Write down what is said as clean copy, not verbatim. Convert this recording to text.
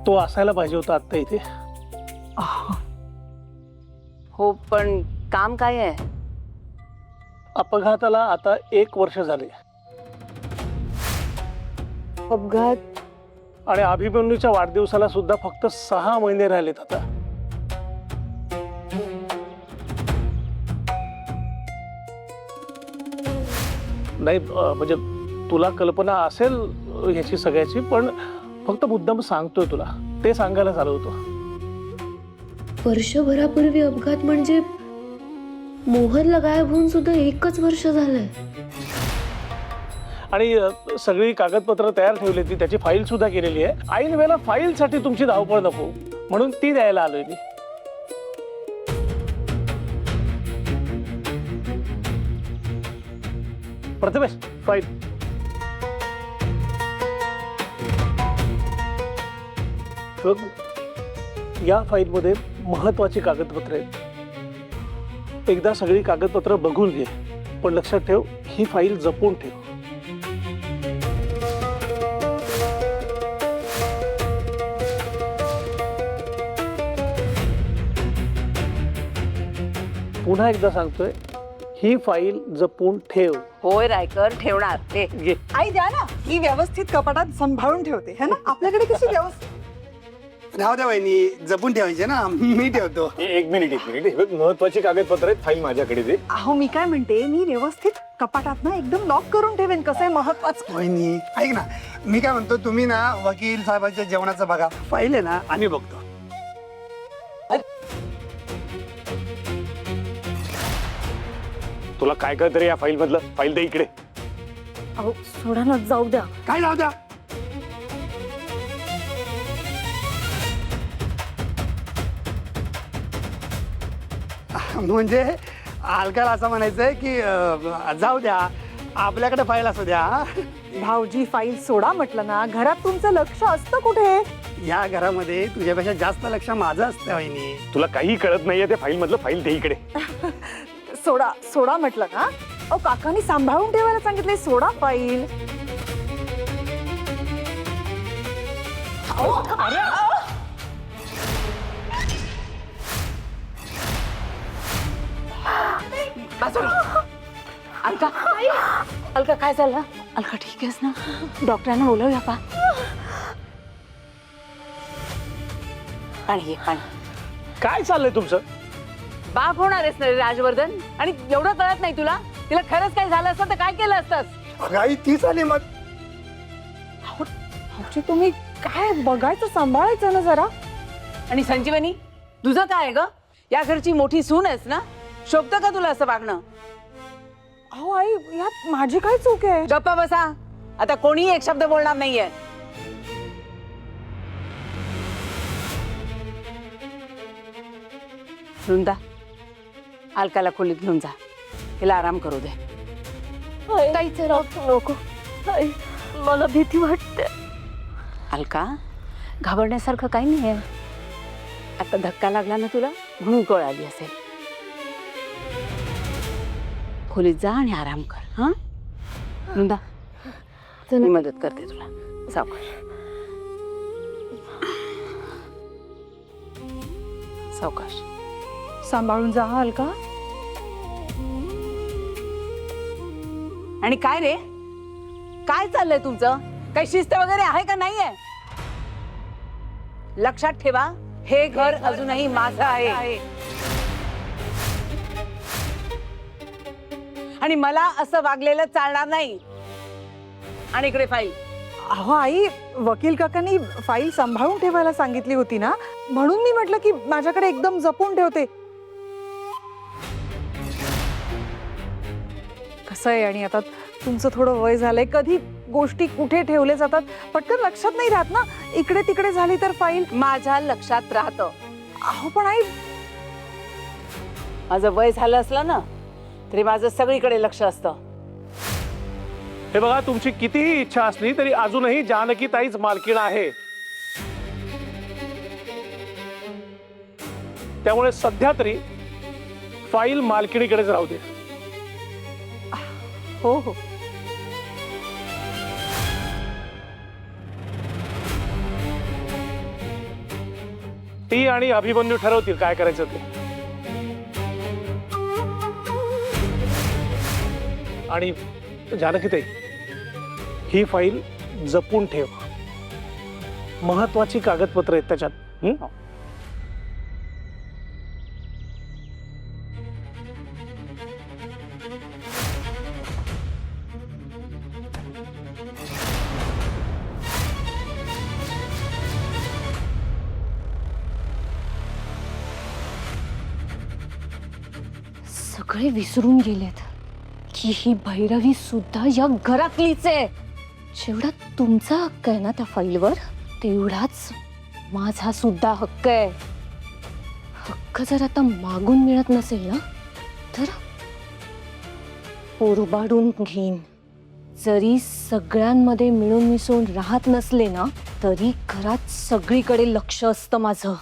तो असायला पाहिजे होता आत्ता इथे. हो पण काम काय आहे? अपघाताला आता 1 वर्ष झाले अपघात? आणि अभिमन्यूच्या वाढदिवसाला सुद्धा फक्त 6 महिने राहिलेत आता. नाही म्हणजे तुला कल्पना असेल ह्याची सगळ्याची, पण फक्त मुद्दाम सांगतोय तुला, ते सांगायला आलो होतो. वर्षभरापूर्वी अपघात म्हणजे मोहनला गायब होऊन सुद्धा 1च वर्ष झालंय. आणि सगळी कागदपत्र तयार ठेवली ती, त्याची फाईल सुद्धा केलेली आहे. ऐन वेळेला फाईलसाठी तुमची धावपळ नको म्हणून ती द्यायला आलोय मी. प्रथमेश, फाईल. बघ, या फाईलमध्ये महत्वाची कागदपत्र आहेत. एकदा सगळी कागदपत्र बघून घे, पण लक्षात ठेव ही फाईल जपून ठेव. पुन्हा एकदा सांगतोय, ही फाईल जपून ठेव. होय रायकर, ठेवणार. हे घे. आई द्या ना, मी व्यवस्थित कपाटात सांभाळून ठेवते है ना. आपल्याकडे कशी व्यवस्थित. राहू द्या वहिनी, जपून ठेवायचे ना, मी ठेवतो. एक मिनिट महत्वाची कागदपत्र आहेत, फाईल माझ्याकडे दे. अहो मी काय म्हणते, मी व्यवस्थित कपाटात ना एकदम लॉक करून ठेवेन. कसं आहे महत्वाचं. वहिनी ऐक ना, मी काय म्हणतो, तुम्ही ना वकील साहेबांच्या जेवणाचं बघा, फाईल आहे ना आम्ही बघतो. तुला काय कळतं रे या फाईल मधलं? फाईल दे इकडे. अहो सोडा ना, जाऊ द्या. काय जाऊ द्या. म्हणजे अलकाला असं म्हणायचंय की जाऊ द्या, आपल्याकडे फाईल असू द्या. भाऊजी फाईल सोडा म्हटलं ना, घरात तुमचं लक्ष असतं कुठे. या घरामध्ये तुझ्यापेक्षा जास्त लक्ष माझं असतं वहिनी. तुला काही कळत नाहीये त्या फाईल मधलं? फाईल दे इकडे. सोडा सोडा म्हटलं ना. अहो काकांनी सांभाळून ठेवायला सांगितले, सोडा फाईल. अलका, अलका काय झालं? अलका ठीक आहेस ना? डॉक्टरांना बोलवूया का? पाणी घे, पाणी. काय चाललंय तुमचं? बाप होणार आहेस ना रे राजवर्धन, आणि एवढं कळत नाही तुला? तिला खरंच काय झालं असतं तर काय केलं असतंस? आई तीच आली मग. भाऊजी तुम्ही काय बघायचं, सांभाळायचं ना जरा. आणि संजीवनी, तुझं काय ग? या घरची मोठी सून आहेस ना, शोभतं का तुला असं वागणं? अहो आई, यात माझी काय चूक आहे. गप्पा बसा, आता कोणीही एक शब्द बोलणार नाहीये. वृंदा, अलकाला खोलीत घेऊन जा, तिला आराम करू दे. काहीच नको. आई, मला भीती वाटते. अलका, घाबरण्यासारखं काही नाहीये. आता धक्का लागला ना तुला, म्हणून कळ आली असेल. खोलीत जा आणि आराम कर. हा वृंदा, मी मदत करते तुला. सावकाश सावकाश. सांभाळून जा हा अलका. आणि काय रे, काय चाललंय तुमचं? काही शिस्त वगैरे आहे का नाहीये? लक्षात ठेवा, हे घर अजूनही माझं आहे आणि मला असं वागलेलं चालणार नाही. आणि इकडे फाईल. अहो आई, वकील काकांनी फाईल सांभाळून ठेवायला सांगितली होती ना, म्हणून मी म्हटलं की माझ्याकडे एकदम जपून ठेवते. कसं आहे, आणि आता तुमचं थोडं वय झालंय, कधी गोष्टी कुठे ठेवले जातात पटकन लक्षात नाही राहत ना. इकडे तिकडे झाली तर फाईल. माझ्या लक्षात राहतं. अहो पण आई, माझं वय झालं असलं ना तरी माझं सगळीकडे लक्ष असतं. हे बघा, तुमची कितीही इच्छा असली तरी अजूनही जानकी ताईच मालकीण आहे. त्यामुळे सध्या तरी फाईल मालकिणीकडेच राहू दे. हो हो. ती आणि अभिमन्यू ठरवतील काय करायचं ते. आणि जानकीताई, ही फाईल जपून ठेव. महत्वाची कागदपत्र आहेत त्याच्यात. हं? सगळे विसरून गेलेत की ही भैरवी सुद्धा या घरातलीच आहे. जेवढा तुमचा हक्क आहे ना त्या फाईलवर, तेवढाच माझा सुद्धा हक्क आहे. हक्क जर आता मागून मिळत नसेल ना, तर ओरबाडून घेईन. जरी सगळ्यांमध्ये मिळून मिसळून राहत नसले ना, तरी घरात सगळीकडे लक्ष असतं माझं.